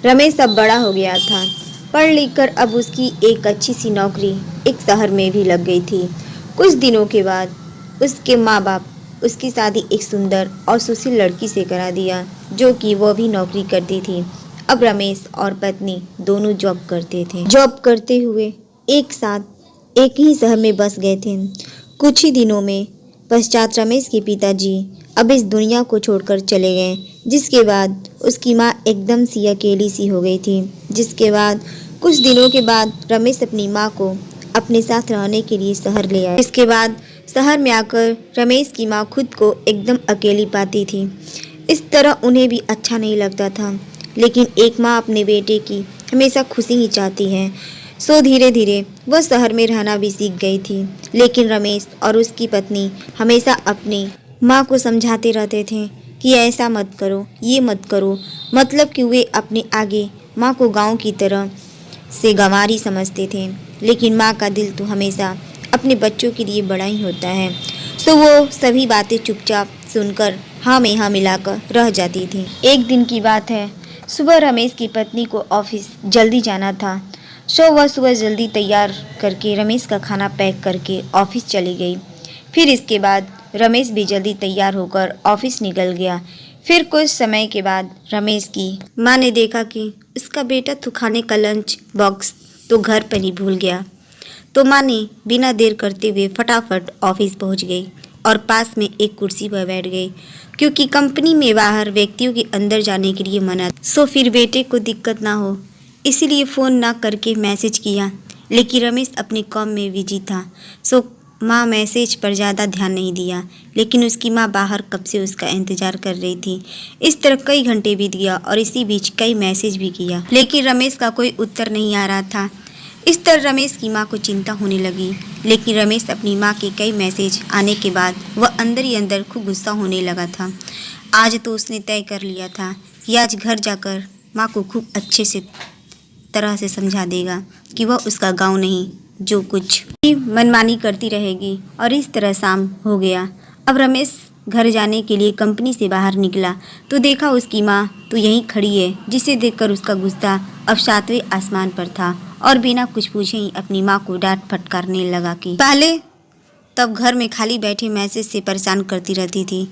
रमेश अब बड़ा हो गया था। पढ़ लिख कर अब उसकी एक अच्छी सी नौकरी एक शहर में भी लग गई थी। कुछ दिनों के बाद उसके माँ बाप उसकी शादी एक सुंदर और सुशील लड़की से करा दिया, जो कि वह भी नौकरी करती थी। अब रमेश और पत्नी दोनों जॉब करते थे। जॉब करते हुए एक साथ एक ही शहर में बस गए थे। कुछ ही दिनों में पश्चात रमेश के पिताजी अब इस दुनिया को छोड़कर चले गए, जिसके बाद उसकी माँ एकदम सी अकेली सी हो गई थी। जिसके बाद कुछ दिनों के बाद रमेश अपनी माँ को अपने साथ रहने के लिए शहर ले आया। इसके बाद शहर में आकर रमेश की माँ खुद को एकदम अकेली पाती थी। इस तरह उन्हें भी अच्छा नहीं लगता था, लेकिन एक माँ अपने बेटे की हमेशा खुशी ही चाहती है। सो धीरे धीरे वह शहर में रहना भी सीख गई थी। लेकिन रमेश और उसकी पत्नी हमेशा अपनी माँ को समझाते रहते थे कि ऐसा मत करो, ये मत करो, मतलब कि वे अपने आगे माँ को गांव की तरह से गंवारी समझते थे। लेकिन माँ का दिल तो हमेशा अपने बच्चों के लिए बड़ा ही होता है। सो वो सभी बातें चुपचाप सुनकर हाँ में हाँ मिलाकर रह जाती थी। एक दिन की बात है, सुबह रमेश की पत्नी को ऑफिस जल्दी जाना था। सो वह सुबह जल्दी तैयार करके रमेश का खाना पैक करके ऑफिस चली गई। फिर इसके बाद रमेश भी जल्दी तैयार होकर ऑफिस निकल गया। फिर कुछ समय के बाद रमेश की माँ ने देखा कि उसका बेटा तो खाने का लंच बॉक्स तो घर पर ही भूल गया। तो माँ ने बिना देर करते हुए फटाफट ऑफिस पहुँच गई और पास में एक कुर्सी पर बैठ गई, क्योंकि कंपनी में बाहर व्यक्तियों के अंदर जाने के लिए मना। सो फिर बेटे को दिक्कत ना हो इसीलिए फ़ोन ना करके मैसेज किया। लेकिन रमेश अपने काम में बिजी था। सो माँ मैसेज पर ज़्यादा ध्यान नहीं दिया, लेकिन उसकी माँ बाहर कब से उसका इंतज़ार कर रही थी। इस तरह कई घंटे बीत गया और इसी बीच कई मैसेज भी किया, लेकिन रमेश का कोई उत्तर नहीं आ रहा था। इस तरह रमेश की माँ को चिंता होने लगी। लेकिन रमेश अपनी माँ के कई मैसेज आने के बाद वह अंदर ही अंदर खूब गुस्सा होने लगा था। आज तो उसने तय कर लिया था कि आज घर जाकर माँ को खूब अच्छे से तरह से समझा देगा कि वह उसका गाँव नहीं, जो कुछ भी मनमानी करती रहेगी। और इस तरह शाम हो गया। अब रमेश घर जाने के लिए कंपनी से बाहर निकला तो देखा उसकी माँ तो यहीं खड़ी है, जिसे देखकर उसका गुस्सा अब 7वें आसमान पर था और बिना कुछ पूछे ही अपनी माँ को डांट फटकारने लगा कि पहले तब घर में खाली बैठे मैसेज से परेशान करती रहती थी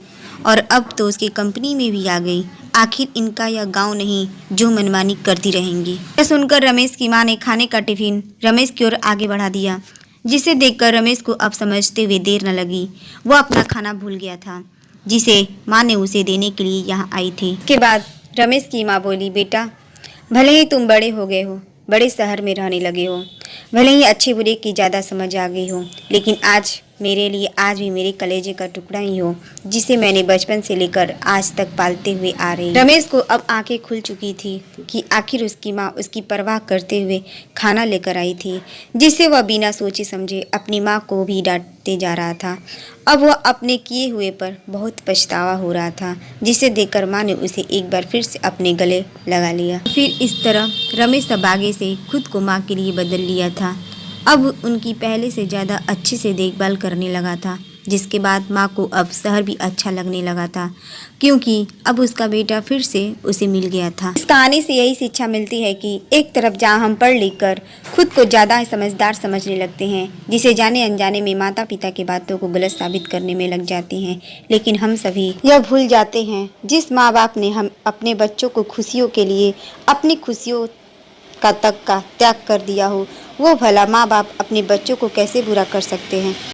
और अब तो उसकी कंपनी में भी आ गई। आखिर इनका यह गांव नहीं जो मनमानी करती रहेंगी। यह सुनकर रमेश की मां ने खाने का टिफिन रमेश की ओर आगे बढ़ा दिया, जिसे देखकर रमेश को अब समझते हुए देर न लगी। वह अपना खाना भूल गया था, जिसे मां ने उसे देने के लिए यहाँ आई थी। के बाद रमेश की माँ बोली, बेटा भले ही तुम बड़े हो गए हो, बड़े शहर में रहने लगे हो, भले ही अच्छे बुरे की ज़्यादा समझ आ गई हो, लेकिन आज मेरे लिए आज भी मेरे कलेजे का टुकड़ा ही हो, जिसे मैंने बचपन से लेकर आज तक पालते हुए आ रही। रमेश को अब आंखें खुल चुकी थी कि आखिर उसकी माँ उसकी परवाह करते हुए खाना लेकर आई थी, जिसे वह बिना सोचे समझे अपनी माँ को भी डांटते जा रहा था। अब वह अपने किए हुए पर बहुत पछतावा हो रहा था, जिसे देखकर माँ ने उसे एक बार फिर से अपने गले लगा लिया। फिर इस तरह रमेश अब आगे से खुद को माँ के लिए बदल लिया था। अब उनकी पहले से ज़्यादा अच्छे से देखभाल करने लगा था, जिसके बाद माँ को अब शहर भी अच्छा लगने लगा था, क्योंकि अब उसका बेटा फिर से उसे मिल गया था। इस कहानी से यही शिक्षा मिलती है कि एक तरफ जहाँ हम पढ़ लिख कर खुद को ज़्यादा समझदार समझने लगते हैं, जिसे जाने अनजाने में माता पिता की बातों को गलत साबित करने में लग जाते हैं, लेकिन हम सभी यह भूल जाते हैं जिस माँ बाप ने हम अपने बच्चों को खुशियों के लिए अपनी खुशियों का त्याग कर दिया हो, वो भला माँ बाप अपने बच्चों को कैसे बुरा कर सकते हैं।